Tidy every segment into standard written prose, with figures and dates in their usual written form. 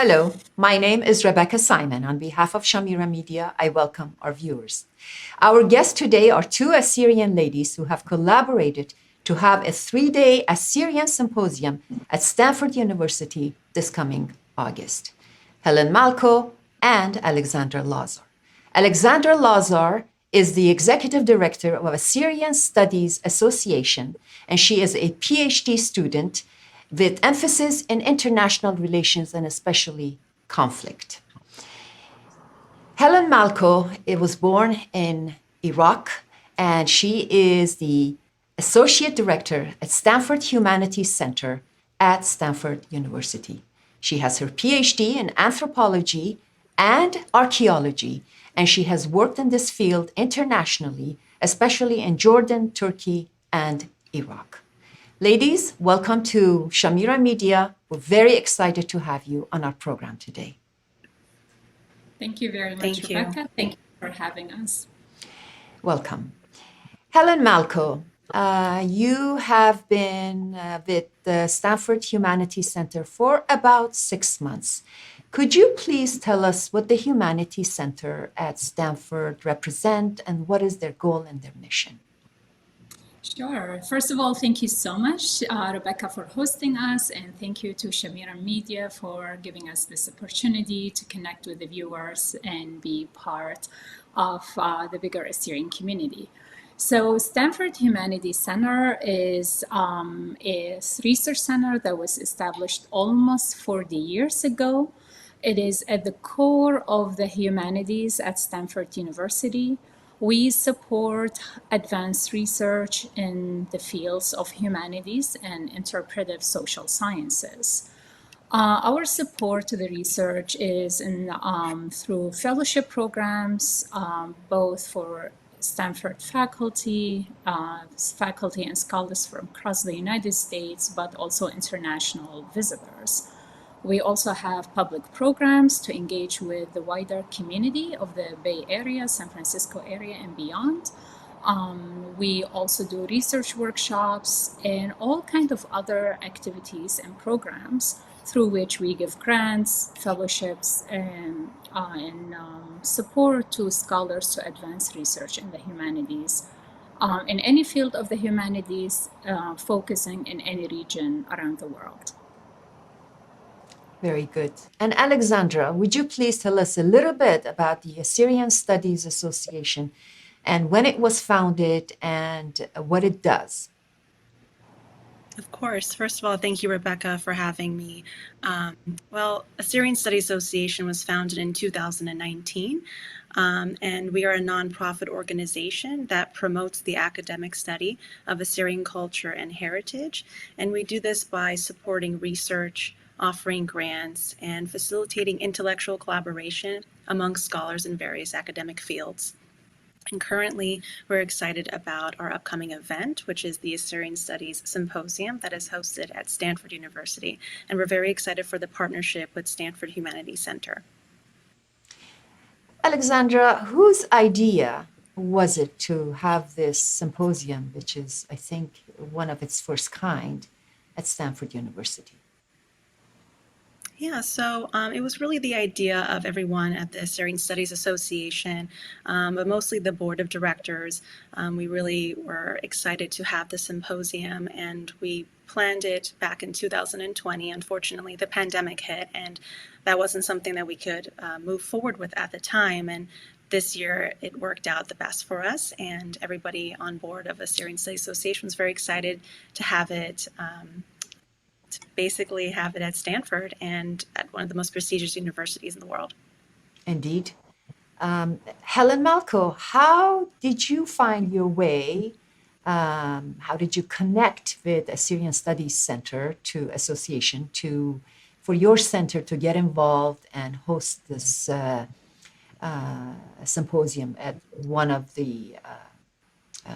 Hello, my name is Rebecca Simon. On behalf of Shamira Media, I welcome our viewers. Our guests today are two Assyrian ladies who have collaborated to have a 3-day Assyrian Symposium at Stanford University this coming August. Helen Malko and Alexandra Lazar. Alexandra Lazar is the executive director of Assyrian Studies Association, and she is a PhD student with emphasis in international relations and especially conflict. Helen Malko was born in Iraq, and she is the associate director at Stanford Humanities Center at Stanford University. She has her PhD in anthropology and archaeology, and she has worked in this field internationally, especially in Jordan, Turkey, and Iraq. Ladies, welcome to Shamira Media. We're very excited to have you on our program today. Thank you very much, Rebecca. Thank you for having us. Welcome. Helen Malko, you have been with the Stanford Humanities Center for about 6 months. Could you please tell us what the Humanities Center at Stanford represent and what is their goal and their mission? Sure. First of all, thank you so much, Rebecca, for hosting us, and thank you to Shamira Media for giving us this opportunity to connect with the viewers and be part of the bigger Assyrian community. So Stanford Humanities Center is a research center that was established almost 40 years ago. It is at the core of the humanities at Stanford University. We support advanced research in the fields of humanities and interpretive social sciences. Our support to the research is through fellowship programs, both for Stanford faculty and scholars from across the United States, but also international visitors. We also have public programs to engage with the wider community of the Bay Area, San Francisco area, and beyond. We also do research workshops and all kinds of other activities and programs through which we give grants, fellowships, and support to scholars to advance research in the humanities, in any field of the humanities, focusing in any region around the world. Very good. And Alexandra, would you please tell us a little bit about the Assyrian Studies Association and when it was founded and what it does? Of course. First of all, thank you, Rebecca, for having me. Assyrian Studies Association was founded in 2019, and we are a nonprofit organization that promotes the academic study of Assyrian culture and heritage. And we do this by supporting research, offering grants, and facilitating intellectual collaboration among scholars in various academic fields. And currently, we're excited about our upcoming event, which is the Assyrian Studies Symposium that is hosted at Stanford University. And we're very excited for the partnership with Stanford Humanities Center. Alexandra, whose idea was it to have this symposium, which is, I think, one of its first kind at Stanford University? Yeah, so it was really the idea of everyone at the Assyrian Studies Association, but mostly the board of directors. We really were excited to have the symposium, and we planned it back in 2020. Unfortunately, the pandemic hit, and that wasn't something that we could move forward with at the time. And this year, it worked out the best for us, and everybody on board of Assyrian Studies Association was very excited to have it. To basically have it at Stanford and at one of the most prestigious universities in the world. Indeed. Helen Malko, how did you find your way? How did you connect with Assyrian Studies Center Association for your center to get involved and host this symposium at one of the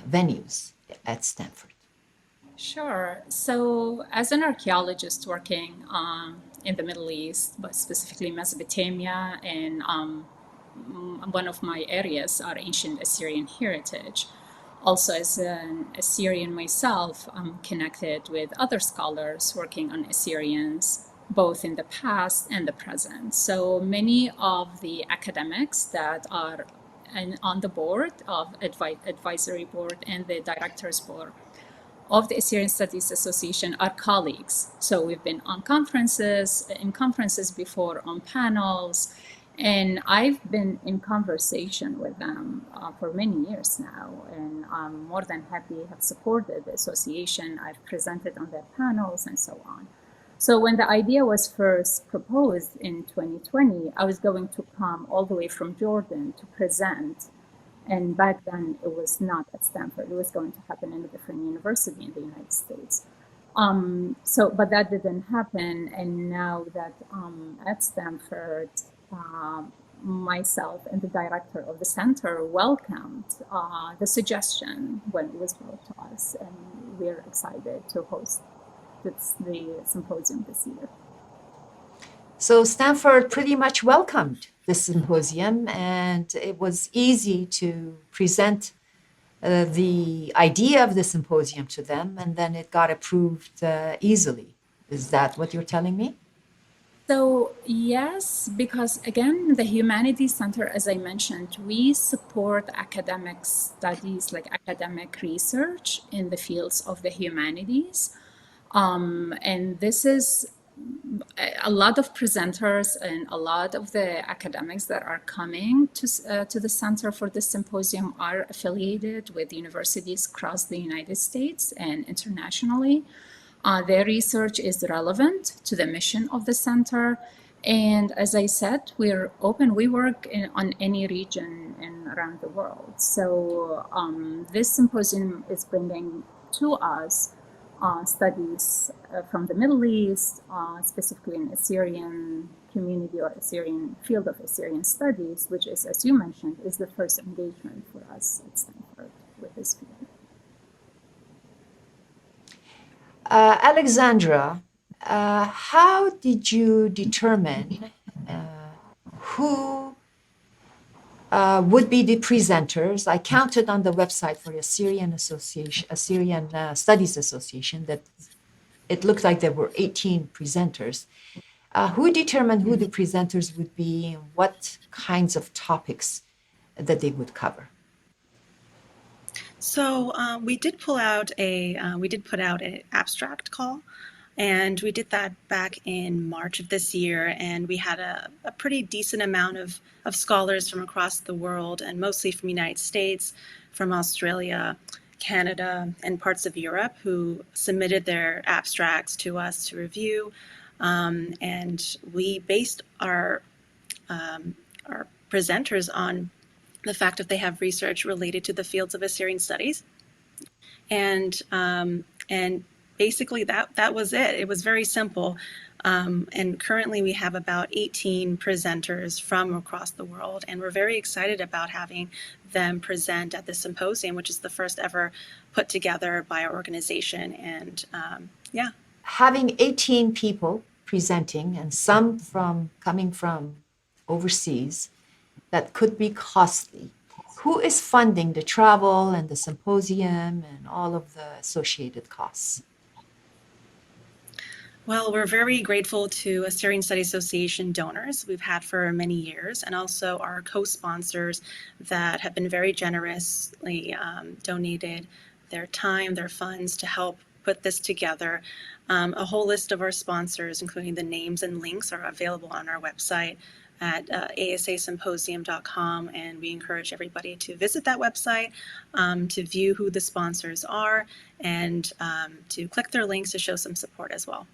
venues at Stanford? Sure. So as an archaeologist working in the Middle East, but specifically Mesopotamia, and one of my areas are ancient Assyrian heritage. Also, as an Assyrian myself, I'm connected with other scholars working on Assyrians, both in the past and the present. So many of the academics that are on the board of advisory board and the directors board of the Assyrian Studies Association are colleagues. So we've been on in conferences before, on panels, and I've been in conversation with them for many years now, and I'm more than happy, have supported the association. I've presented on their panels and so on. So when the idea was first proposed in 2020, I was going to come all the way from Jordan to present. And back then it was not at Stanford. It was going to happen in a different university in the United States. But that didn't happen. And now that at Stanford, myself and the director of the center welcomed the suggestion when it was brought to us. And we're excited to host the symposium this year. So Stanford pretty much welcomed the symposium, and it was easy to present the idea of the symposium to them, and then it got approved easily. Is that what you're telling me? So yes, because again, the Humanities Center, as I mentioned, we support academic studies, like academic research in the fields of the humanities. And this is a lot of presenters and a lot of the academics that are coming to the Center for this symposium are affiliated with universities across the United States and internationally. Their research is relevant to the mission of the center. And as I said, we're open. We work on any region and around the world. So this symposium is bringing to us studies from the Middle East, specifically in Assyrian community or Assyrian field of Assyrian studies, which is, as you mentioned, is the first engagement for us at Stanford with this field. Alexandra, how did you determine who would be the presenters? I counted on the website for the Assyrian Studies Association that it looked like there were 18 presenters. Who determined who the presenters would be and what kinds of topics that they would cover? So we did put out an abstract call, and we did that back in March of this year, and we had a pretty decent amount of scholars from across the world, and mostly from the United States, from Australia, Canada, and parts of Europe, who submitted their abstracts to us to review, and we based our presenters on the fact that they have research related to the fields of Assyrian studies, and basically that was it. It was very simple, and currently we have about 18 presenters from across the world, and we're very excited about having them present at the symposium, which is the first ever put together by our organization. And yeah, having 18 people presenting and some coming from overseas, that could be costly. Who is funding the travel and the symposium and all of the associated costs? Well, we're very grateful to Assyrian Studies Association donors we've had for many years, and also our co-sponsors that have been very generously donated their time, their funds to help put this together. A whole list of our sponsors, including the names and links, are available on our website at asasymposium.com, and we encourage everybody to visit that website, to view who the sponsors are, and to click their links to show some support as well.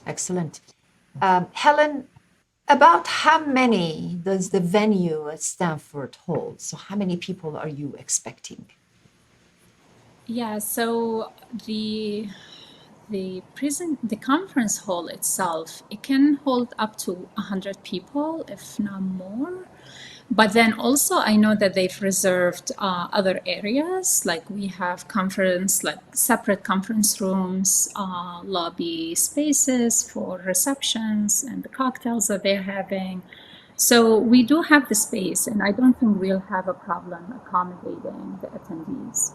Excellent. Helen, about how many does the venue at Stanford hold? So how many people are you expecting? Yeah, so the conference hall itself, it can hold up to 100 people, if not more. But then also I know that they've reserved other areas, like we have separate conference rooms, lobby spaces for receptions and the cocktails that they're having. So we do have the space, and I don't think we'll have a problem accommodating the attendees.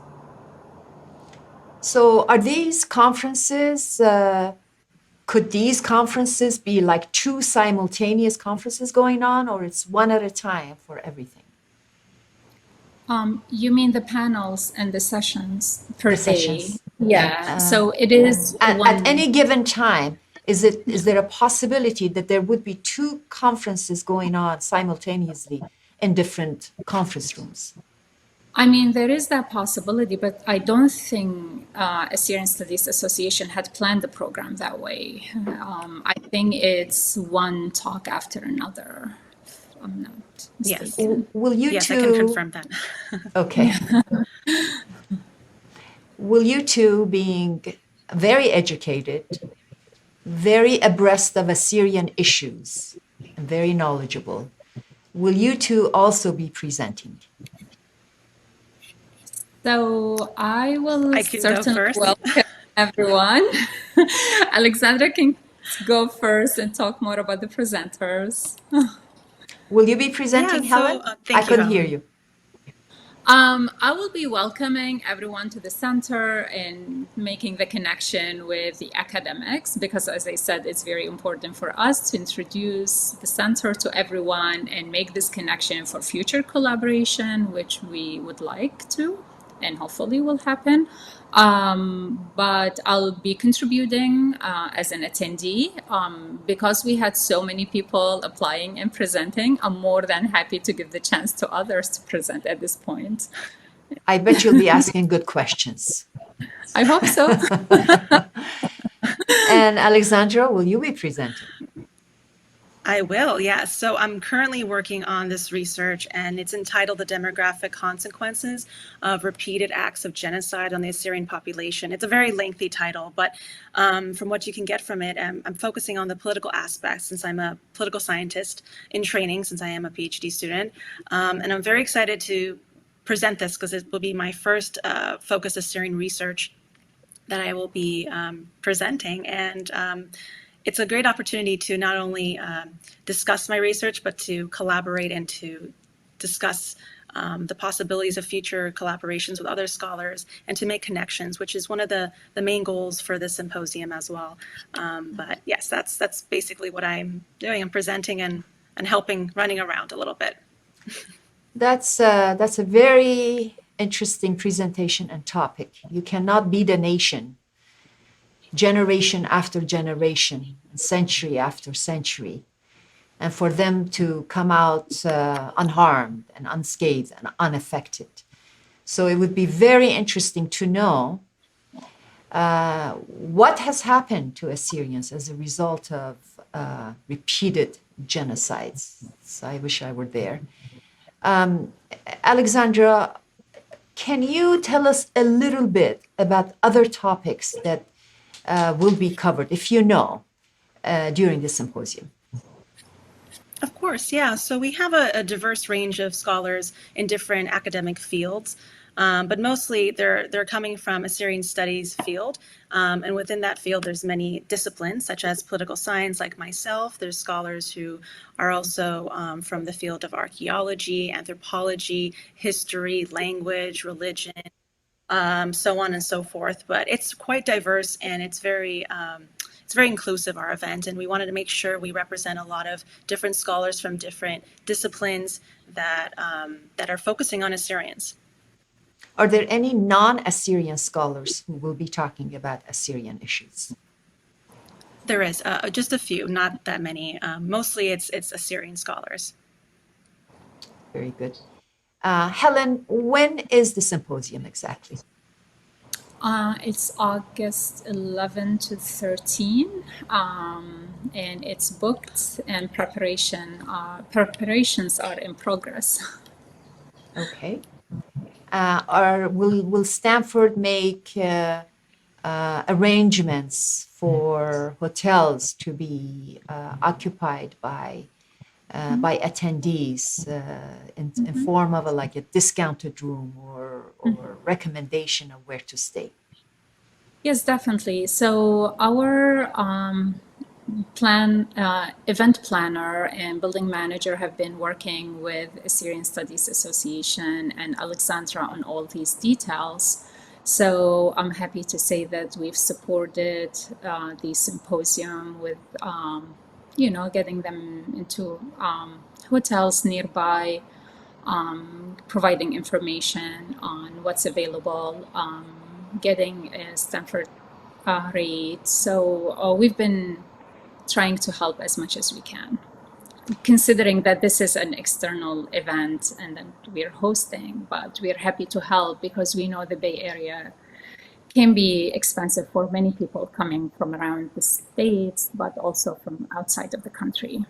So are these conferences Could these conferences be like two simultaneous conferences going on, or it's one at a time for everything? You mean the panels and the sessions per The day? sessions. Yeah. So it is At any given time, is there a possibility that there would be two conferences going on simultaneously in different conference rooms? I mean, there is that possibility, but I don't think Assyrian Studies Association had planned the program that way. I think it's one talk after another, if I'm not mistaken. Will you Yes, two? I can confirm that. Okay. Will you two, being very educated, very abreast of Assyrian issues, and very knowledgeable, will you two also be presenting? So I will I can go certainly first. welcome everyone. Alexandra can go first and talk more about the presenters. Will you be presenting, Helen? Thank I couldn't you, hear Helen. you. I will be welcoming everyone to the center and making the connection with the academics, because as I said, it's very important for us to introduce the center to everyone and make this connection for future collaboration, which we would like to and hopefully will happen. But I'll be contributing as an attendee. Because we had so many people applying and presenting, I'm more than happy to give the chance to others to present at this point. I bet you'll be asking good questions. I hope so. And Alexandra, will you be presenting? I will, yes. So I'm currently working on this research, and it's entitled The Demographic Consequences of Repeated Acts of Genocide on the Assyrian Population. It's a very lengthy title, but from what you can get from it, I'm focusing on the political aspects, since I'm a political scientist in training, since I am a PhD student. And I'm very excited to present this because it will be my first focused Assyrian research that I will be presenting. And it's a great opportunity to not only discuss my research, but to collaborate and to discuss the possibilities of future collaborations with other scholars and to make connections, which is one of the main goals for this symposium as well. But yes, that's basically what I'm doing. I'm presenting and helping, running around a little bit. That's a very interesting presentation and topic. You cannot be the nation generation after generation, century after century, and for them to come out unharmed and unscathed and unaffected. So it would be very interesting to know what has happened to Assyrians as a result of repeated genocides. So I wish I were there. Alexandra, can you tell us a little bit about other topics that will be covered, if you know, during the symposium? Of course, yeah. So we have a diverse range of scholars in different academic fields, but mostly they're coming from Assyrian studies field. And within that field, there's many disciplines, such as political science, like myself. There's scholars who are also from the field of archaeology, anthropology, history, language, religion, so on and so forth. But it's quite diverse, and it's very inclusive, our event, and we wanted to make sure we represent a lot of different scholars from different disciplines that are focusing on Assyrians. Are there any non-Assyrian scholars who will be talking about Assyrian issues? There is just a few, not that many. Mostly it's Assyrian scholars. Very good. Helen, when is the symposium exactly? It's August 11 to 13, and it's booked, and preparations are in progress. Okay. Will Stanford make arrangements for hotels to be occupied by attendees in form of a discounted room or recommendation of where to stay? Yes, definitely. So our event planner and building manager have been working with Assyrian Studies Association and Alexandra on all these details. So I'm happy to say that we've supported the symposium with, getting them into hotels nearby, providing information on what's available, getting a Stanford rate. So we've been trying to help as much as we can, considering that this is an external event and that we're hosting, but we're happy to help because we know the Bay Area can be expensive for many people coming from around the States, but also from outside of the country.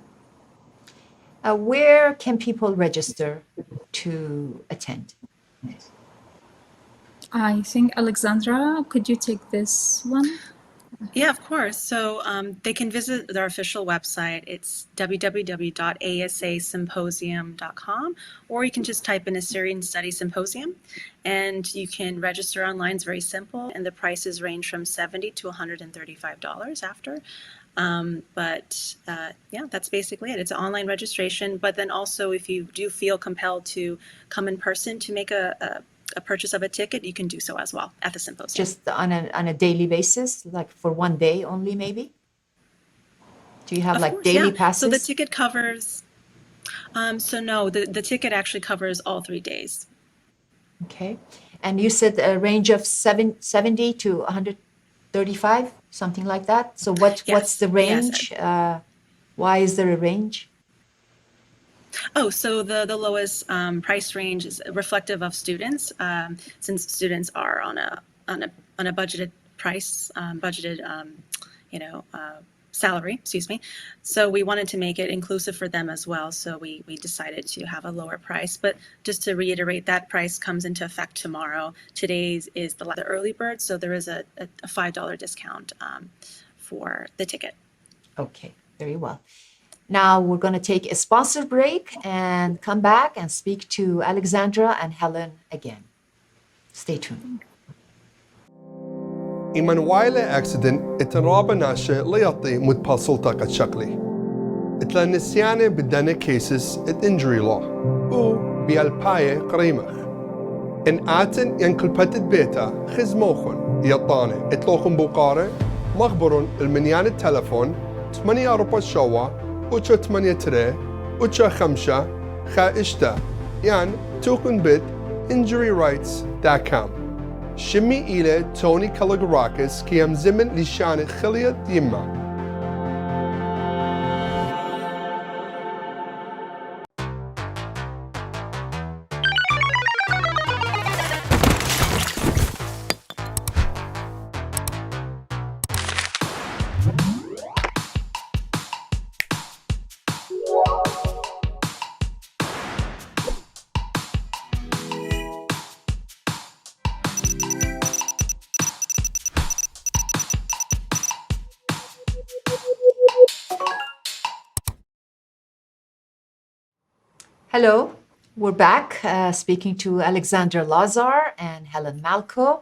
Where can people register to attend? I think, Alexandra, could you take this one? Yeah, of course. So they can visit their official website. It's www.asasymposium.com, or you can just type in Assyrian Studies Symposium, and you can register online. It's very simple, and the prices range from $70 to $135 after. Yeah, that's basically it. It's an online registration, but then also if you do feel compelled to come in person to make a purchase of a ticket, you can do so as well at the symposium. Just on a daily basis, like for one day only, maybe? Do you have Of like course, daily yeah. passes? So the ticket covers, no, the ticket actually covers all 3 days. Okay. And you said a range of 70 to 135, something like that. So what's Yes, the range? yes. Why is there a range? Oh, so the lowest price range is reflective of students, since students are on a budgeted price, salary, excuse me. So we wanted to make it inclusive for them as well. So we decided to have a lower price. But just to reiterate, that price comes into effect tomorrow. Today's is the early bird, so there is a $5 discount for the ticket. Okay, very well. Now we're going to take a sponsor break and come back and speak to Alexandra and Helen again. Stay tuned. إيمانوايلا أكسيدنت اتنرابا ناشا ليطي متبصل طاقة شكلي. اتلان نسيانة بدنا كيسس ات-injury law و بيالباية قريمخ. إن آتن ينكل بتت بيتا خزموخن يطاني اتلوخن بوقارة مخبرون المنيان التلفون 8 أوروبا شوا وچو 8 تري وچو 5 خا اشتا يعني توكن بيت injuryrights.com. شمي إلى توني كالوغراكس كيام زمن لشان خلية يما. Hello, we're back speaking to Alexandra Lazar and Helen Malko,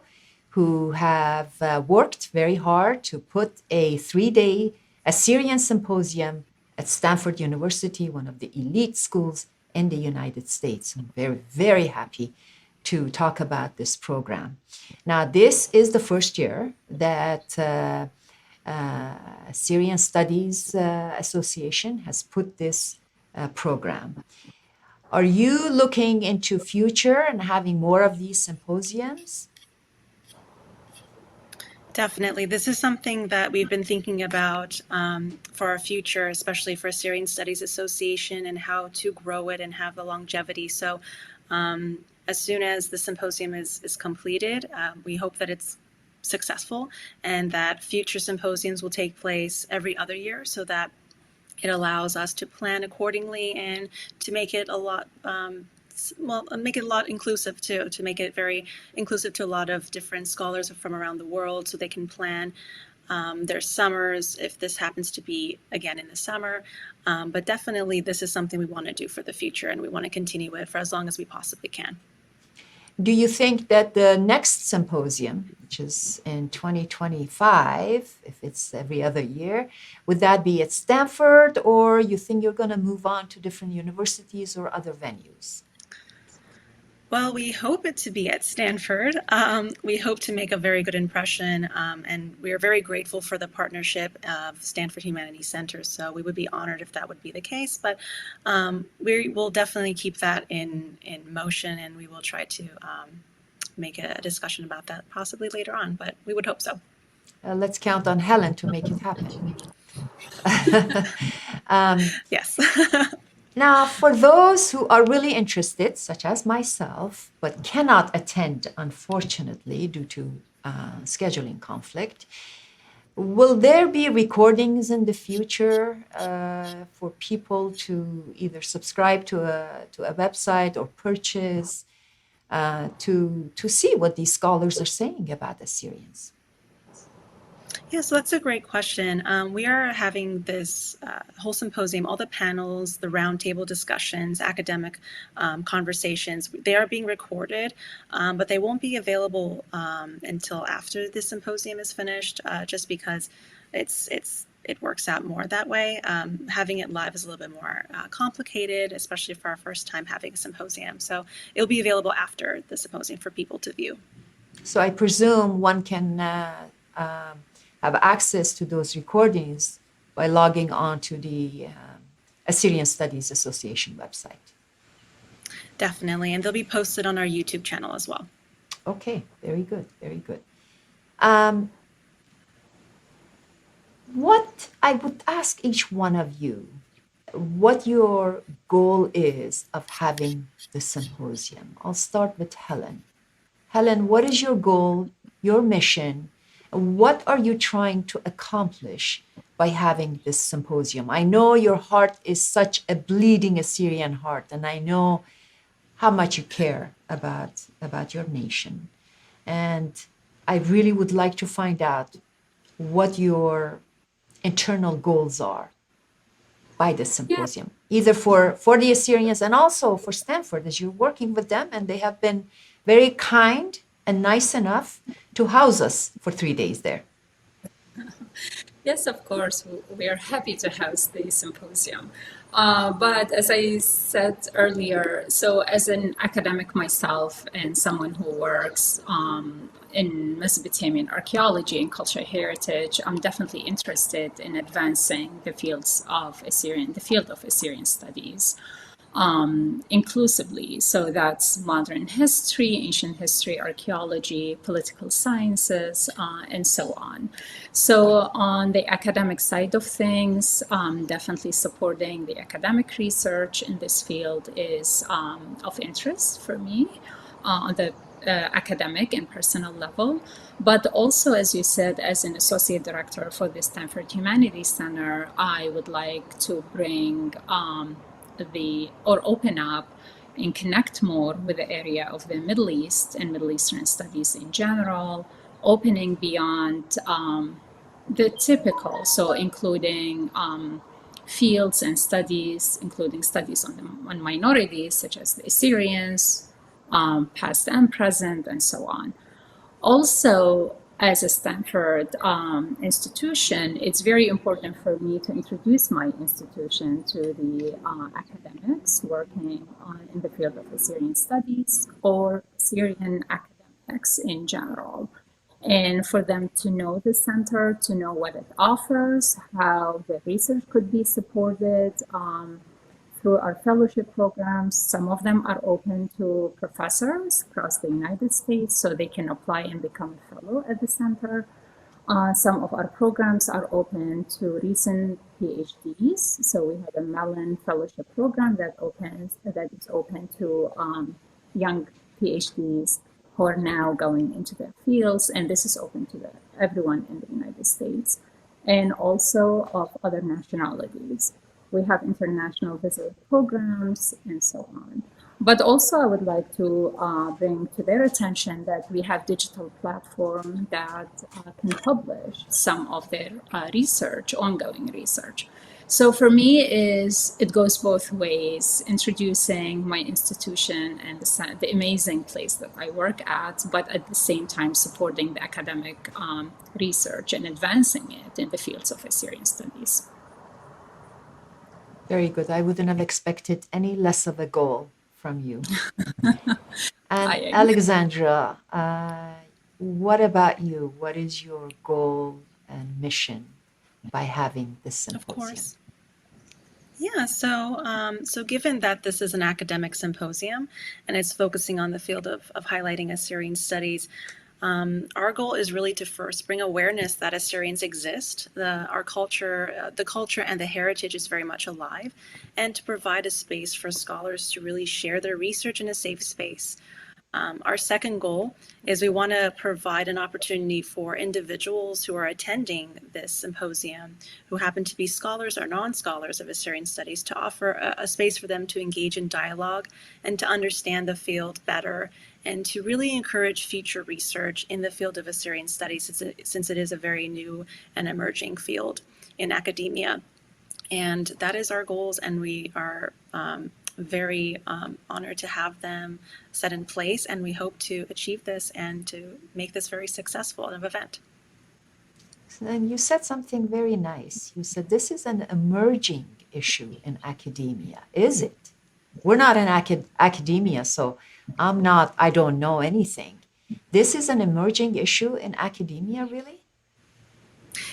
who have worked very hard to put a 3-day Assyrian Symposium at Stanford University, one of the elite schools in the United States. I'm very, very happy to talk about this program. Now, this is the first year that Assyrian Studies Association has put this program. Are you looking into future and having more of these symposiums? Definitely. This is something that we've been thinking about for our future, especially for Assyrian Studies Association, and how to grow it and have the longevity. So as soon as the symposium is completed, we hope that it's successful and that future symposiums will take place every other year so that it allows us to plan accordingly and to make it a lot, make it a lot inclusive too, to make it very inclusive to a lot of different scholars from around the world so they can plan their summers if this happens to be again in the summer. But definitely this is something we want to do for the future and we want to continue it for as long as we possibly can. Do you think that the next symposium, which is in 2025, if it's every other year, would that be at Stanford, or you think you're going to move on to different universities or other venues? Well, we hope it to be at Stanford. We hope to make a very good impression, and we are very grateful for the partnership of Stanford Humanities Center. So we would be honored if that would be the case, but we will definitely keep that in motion, and we will try to make a discussion about that possibly later on, but we would hope so. Let's count on Helen to make it happen. Yes. Now, for those who are really interested, such as myself, but cannot attend, unfortunately, due to scheduling conflict, will there be recordings in the future for people to either subscribe to a website or purchase to see what these scholars are saying about Assyrians? Yeah, so that's a great question. We are having this whole symposium, all the panels, the roundtable discussions, academic conversations, they are being recorded, but they won't be available until after the symposium is finished, just because it works out more that way. Having it live is a little bit more complicated, especially for our first time having a symposium. So it'll be available after the symposium for people to view. So I presume one can have access to those recordings by logging on to the Assyrian Studies Association website. Definitely, and they'll be posted on our YouTube channel as well. Okay, very good, very good. What I would ask each one of you, what your goal is of having the symposium. I'll start with Helen. Helen, what is your goal, your mission? What are you trying to accomplish by having this symposium? I know your heart is such a bleeding Assyrian heart, and I know how much you care about your nation. And I really would like to find out what your internal goals are by this symposium, either for the Assyrians and also for Stanford, as you're working with them, and they have been very kind and nice enough to house us for 3 days there. Yes, of course, we are happy to host the symposium. But as I said earlier, so as an academic myself and someone who works in Mesopotamian archaeology and cultural heritage, I'm definitely interested in advancing the field of Assyrian studies. Inclusively. So that's modern history, ancient history, archaeology, political sciences, and so on. So on the academic side of things, definitely supporting the academic research in this field is of interest for me on the academic and personal level. But also, as you said, as an associate director for the Stanford Humanities Center, I would like to bring open up and connect more with the area of the Middle East and Middle Eastern studies in general, opening beyond the typical, so including fields and studies, including studies on minorities such as the Assyrians, past and present, and so on. Also, as a Stanford institution, it's very important for me to introduce my institution to the academics working in the field of Assyrian studies or Assyrian academics in general. And for them to know the center, to know what it offers, how the research could be supported through our fellowship programs. Some of them are open to professors across the United States, so they can apply and become a fellow at the center. Some of our programs are open to recent PhDs. So we have a Mellon Fellowship Program that is open to young PhDs who are now going into their fields, and this is open to everyone in the United States, and also of other nationalities. We have international visitor programs and so on. But also I would like to bring to their attention that we have digital platform that can publish some of their research, ongoing research. So for me it goes both ways, introducing my institution and the amazing place that I work at, but at the same time supporting the academic research and advancing it in the fields of Assyrian studies. Very good. I wouldn't have expected any less of a goal from you. I And agree. Alexandra, what about you? What is your goal and mission by having this Of symposium? course. Yeah, so given that this is an academic symposium and it's focusing on the field of highlighting Assyrian studies, our goal is really to first bring awareness that Assyrians exist, our culture, the culture and the heritage is very much alive, and to provide a space for scholars to really share their research in a safe space. Our second goal is we want to provide an opportunity for individuals who are attending this symposium, who happen to be scholars or non-scholars of Assyrian studies, to offer a space for them to engage in dialogue and to understand the field better, and to really encourage future research in the field of Assyrian studies, since it is a very new and emerging field in academia. And that is our goals, and we are very honored to have them set in place, and we hope to achieve this and to make this very successful of event. And you said something very nice. You said this is an emerging issue in academia. Is it? We're not in academia, so I don't know anything. This is an emerging issue in academia, really?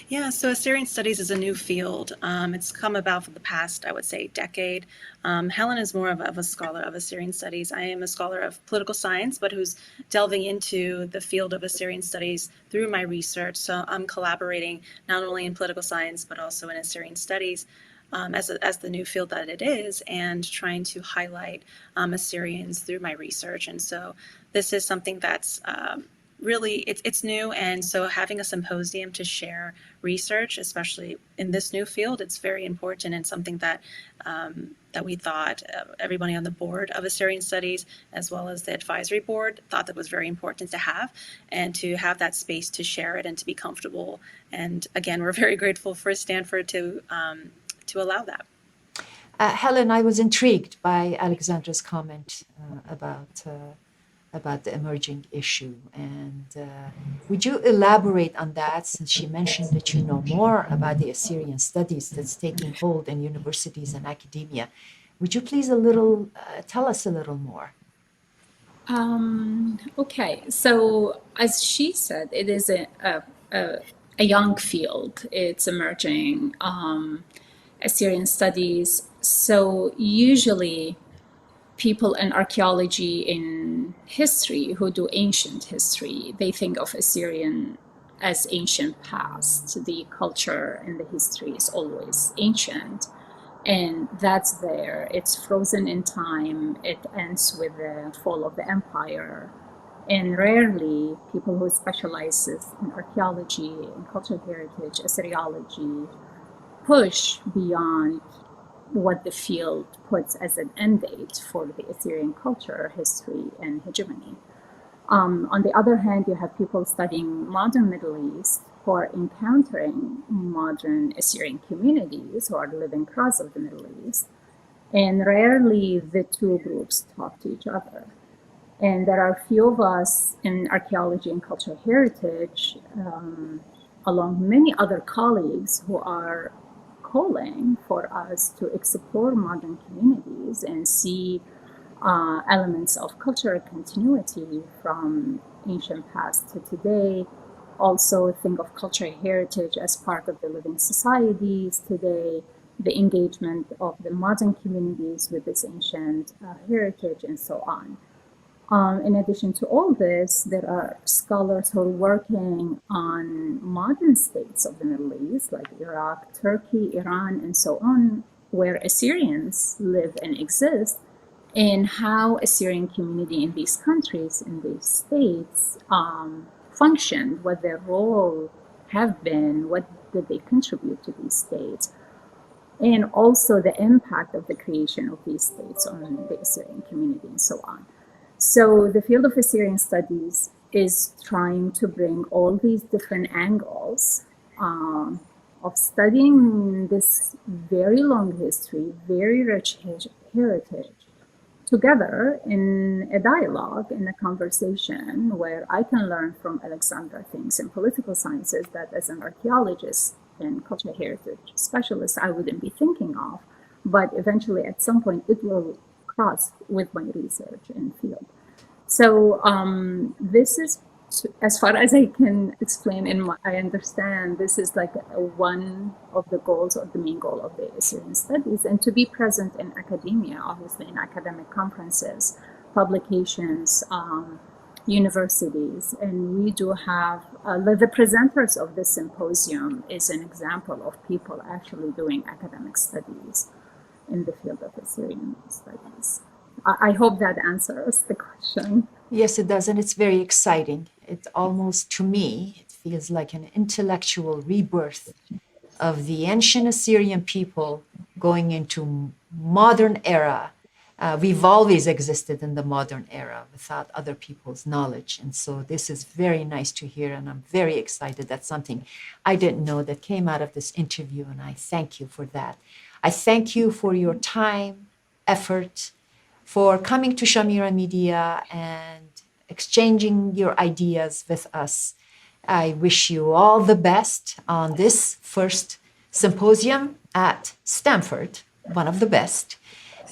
Yeah, so Assyrian Studies is a new field. It's come about for the past, I would say, decade. Helen is more of a scholar of Assyrian Studies. I am a scholar of political science, but who's delving into the field of Assyrian Studies through my research. So I'm collaborating not only in political science, but also in Assyrian Studies as the new field that it is, and trying to highlight Assyrians through my research. And so this is something that's really, it's new, and so having a symposium to share research, especially in this new field, it's very important, and something that that we thought everybody on the board of Assyrian Studies, as well as the advisory board, thought that was very important to have, and to have that space to share it and to be comfortable. And again, we're very grateful for Stanford to allow that. Helen, I was intrigued by Alexandra's comment about the emerging issue. And would you elaborate on that, since she mentioned that you know more about the Assyrian studies that's taking hold in universities and academia? Would you please tell us a little more? Okay, so as she said, it is a young field. It's emerging, Assyrian studies. So usually people in archaeology, in history, who do ancient history, they think of Assyrian as ancient past. The culture and the history is always ancient, and that's there. It's frozen in time. It ends with the fall of the empire. And rarely people who specializes in archaeology and cultural heritage, Assyriology, push beyond what the field puts as an end date for the Assyrian culture, history, and hegemony. On the other hand, you have people studying modern Middle East who are encountering modern Assyrian communities who are living across of the Middle East, and rarely the two groups talk to each other. And there are few of us in archaeology and cultural heritage, along many other colleagues, who are calling for us to explore modern communities and see elements of cultural continuity from ancient past to today. Also think of cultural heritage as part of the living societies today, the engagement of the modern communities with this ancient heritage, and so on. In addition to all this, there are scholars who are working on modern states of the Middle East, like Iraq, Turkey, Iran, and so on, where Assyrians live and exist, and how Assyrian community in these countries, in these states, functioned, what their role have been, what did they contribute to these states, and also the impact of the creation of these states on the Assyrian community, and so on. So the field of Assyrian studies is trying to bring all these different angles of studying this very long history, very rich heritage, together in a dialogue, in a conversation where I can learn from Alexandra things in political sciences that as an archaeologist and cultural heritage specialist I wouldn't be thinking of, but eventually at some point it will across with my research and field. So this is, as far as I can explain, I understand this is like one of the goals or the main goal of the Assyrian Studies, and to be present in academia, obviously in academic conferences, publications, universities, and we do have the presenters of this symposium is an example of people actually doing academic studies in the field of Assyrian studies. I hope that answers the question. Yes, it does, and it's very exciting. It almost, to me, it feels like an intellectual rebirth of the ancient Assyrian people going into modern era. We've always existed in the modern era without other people's knowledge. And so this is very nice to hear, and I'm very excited. That's something I didn't know that came out of this interview, and I thank you for that. I thank you for your time, effort, for coming to Shamira Media and exchanging your ideas with us. I wish you all the best on this first symposium at Stanford, one of the best.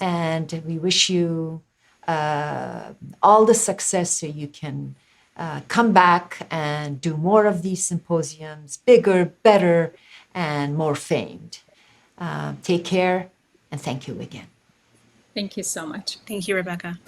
And we wish you all the success so you can come back and do more of these symposiums, bigger, better, and more famed. Take care, and thank you again. Thank you so much. Thank you, Rebecca.